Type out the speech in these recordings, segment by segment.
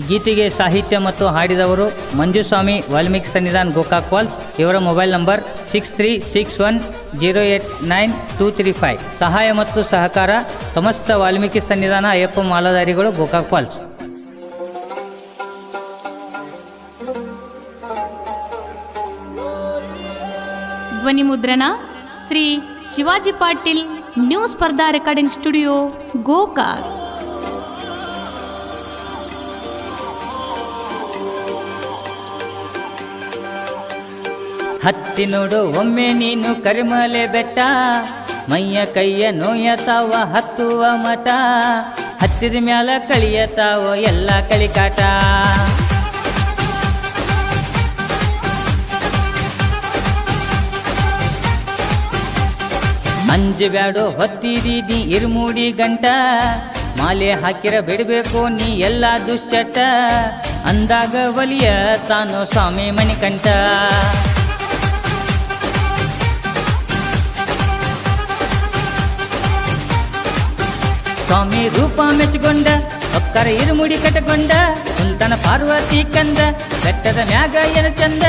ಗೀತೆಗೆ ಸಾಹಿತ್ಯ ಮತ್ತು ಹಾಡಿದವರು ಮಂಜುಸ್ವಾಮಿ ವಾಲ್ಮೀಕಿ ಸನ್ನಿಧಾನ ಗೋಕಾಕ್ ಫಾಲ್ಸ್. ಇವರ ಮೊಬೈಲ್ ನಂಬರ್ 6361089235. ಸಹಾಯ ಮತ್ತು ಸಹಕಾರ ಸಮಸ್ತ ವಾಲ್ಮೀಕಿ ಸನ್ನಿಧಾನ ಅಯ್ಯಪ್ಪ ಮಾಲಾಧಾರಿಗಳು ಗೋಕಾಕ್ ಫಾಲ್ಸ್. ಧ್ವನಿ ಮುದ್ರಣ ಶ್ರೀ ಶಿವಾಜಿ ಪಾಟೀಲ್ ನ್ಯೂ ಸ್ಪರ್ಧಾ ರೆಕಾರ್ಡಿಂಗ್ ಸ್ಟುಡಿಯೋ ಗೋಕಾಕ್. ಹತ್ತಿ ನೋಡು ಒಮ್ಮೆ ನೀನು ಕರಿಮಲೆ ಬೆಟ್ಟ, ಮೈಯ ಕೈಯ ನೋಯತಾವ ಹತ್ತುವ ಮಠ, ಹತ್ತಿದ ಮ್ಯಾಲ ಕಳಿಯತಾವ ಎಲ್ಲ ಕಳಿಕಾಟ. ಮಂಜು ಬ್ಯಾಡೋ ಹೊತ್ತಿದೀನಿ ಇರ್ಮೂಡಿ ಗಂಟ, ಮಾಲೆ ಹಾಕಿರ ಬಿಡಬೇಕು ನೀ ಎಲ್ಲ ದುಶ್ಚಟ, ಅಂದಾಗ ಒಲಿಯ ತಾನು ಸ್ವಾಮಿ ಮಣಿಕಂಠ. ಸ್ವಾಮಿ ರೂಪ ಮೆಚ್ಚಿಕೊಂಡ ಒಕ್ಕರ ಇರುಮುಡಿ ಕಟಕೊಂಡ, ಸುಲ್ತಾನ ಪಾರ್ವತಿ ಕಂದ ಬೆಟ್ಟದ ಮ್ಯಾಗ ಎನ ಚಂದ,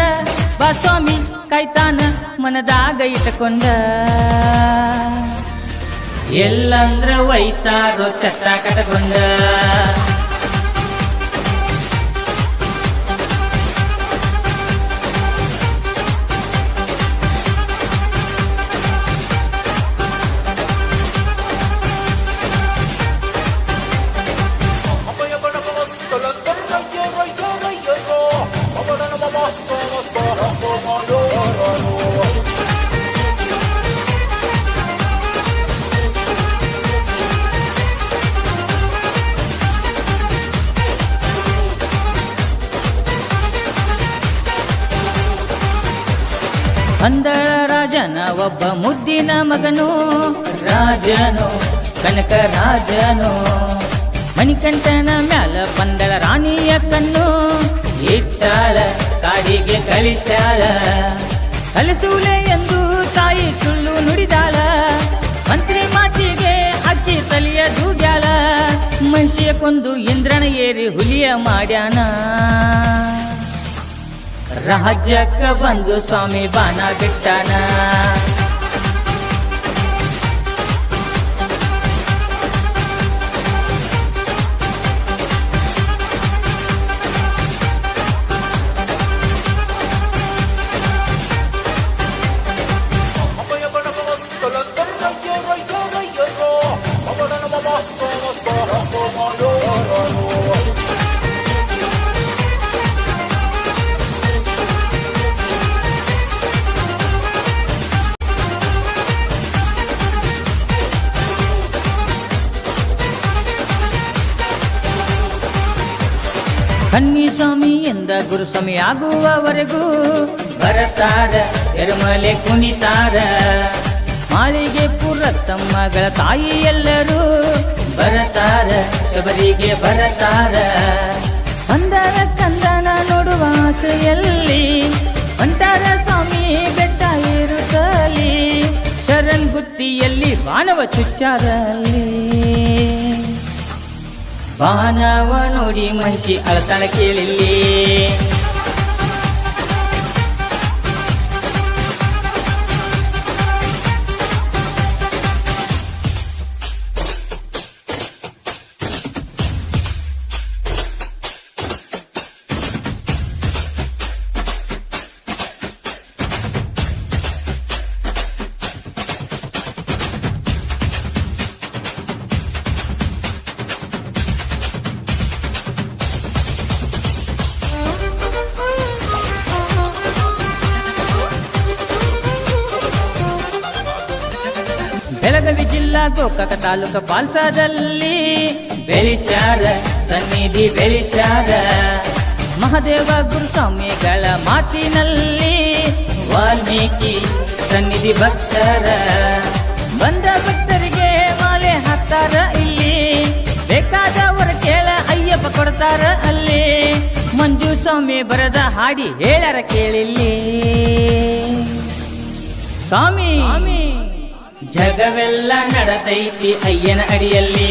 ಬಾ ಸ್ವಾಮಿ ಕಾಯ್ತಾನ ಮನದಾಗ ಇಟ್ಟಕೊಂಡ. ಎಲ್ಲಂದ್ರ ಒಯ್ತಾರೋ ಚಟ್ಟ ಕಟಕೊಂಡ. ಅಂದಳ ರಾಜನ ಒಬ್ಬ ಮುದ್ದಿನ ಮಗನು, ರಾಜನು ಕನಕ ರಾಜನು, ಮಣಿಕಂಠನ ಮ್ಯಾಲ ಪಂದಳ ರಾಣಿಯ ಕಣ್ಣು, ಇಟ್ಟಾಳ ಕಾಡಿಗೆ ಕಳಿಸಾಳ, ಕಲಿಸೂಲೆ ಎಂದು ತಾಯಿ ಸುಳ್ಳು ನುಡಿದಾಳ, ಮಂತ್ರಿ ಮಾತಿಗೆ ಅಕ್ಕಿ ತಲಿಯ ದೂಗ್ಯಾಳ, ಮನುಷ್ಯ ಕೊಂದು ಇಂದ್ರನ ಏರಿ ಹುಲಿಯ ಮಾಡ್ಯಾನ. ರಾಜ್ಯಕ್ಕ ಬಂದು ಸ್ವಾಮಿ ಬಾಣ ಬಿಟ್ಟಾನ. ಕನ್ನಿ ಸ್ವಾಮಿ ಎಂದ ಗುರುಸ್ವಾಮಿ ಆಗುವವರೆಗೂ ಬರತಾರ ಎರುಮಲೆ ಕುಣಿತಾರ, ಮಾಳಿಗೆ ಪುರ ತಮ್ಮಗಳ ತಾಯಿ ಎಲ್ಲರೂ ಬರತಾರ, ಶಬರಿಗೆ ಬರತಾರ. ಅಂದರ ಕಂದನ ನೋಡುವ ಆಸೆಯಲ್ಲಿ ಹೊಂಟಾರ ಸ್ವಾಮಿ ಬೆಟ್ಟ ಇರುತ್ತಲಿ, ಶರಣ್ ಗುತ್ತಿಯಲ್ಲಿ ಬಾಣವ ಚುಚ್ಚಾರಲ್ಲಿ, ಬಾಣವ ನೋಡಿ ಮಹಿಷಿ ಅಳತಾಳ ಕೇಳಿಲ್ಲಿ. ಬೆಳಗಾವಿ ಜಿಲ್ಲಾ ಗೋಕಾಕ ತಾಲೂಕ ಪಾಲ್ಸಾದಲ್ಲಿ ಬೆಳಿಸ್ಯಾರ ಸನ್ನಿಧಿ ಬೆಳಿಸ್ಯಾರ, ಮಹಾದೇವ ಗುರುಸ್ವಾಮಿಗಳ ಮಾತಿನಲ್ಲಿ ವಾಲ್ಮೀಕಿ ಸನ್ನಿಧಿ ಭಕ್ತರ. ಬಂದ ಭಕ್ತರಿಗೆ ಮಾಲೆ ಹಾಕ್ತಾರ ಇಲ್ಲಿ, ಬೇಕಾದವರ ಕೇಳ ಅಯ್ಯಪ್ಪ ಕೊಡ್ತಾರ ಅಲ್ಲಿ, ಮಂಜು ಸ್ವಾಮಿ ಬರದ ಹಾಡಿ ಹೇಳರ ಕೇಳಿಲ್ಲಿ. ಸ್ವಾಮಿ ಜಗವೆಲ್ಲ ನಡೆದೈತಿ ಅಯ್ಯನ ಅಡಿಯಲ್ಲಿ.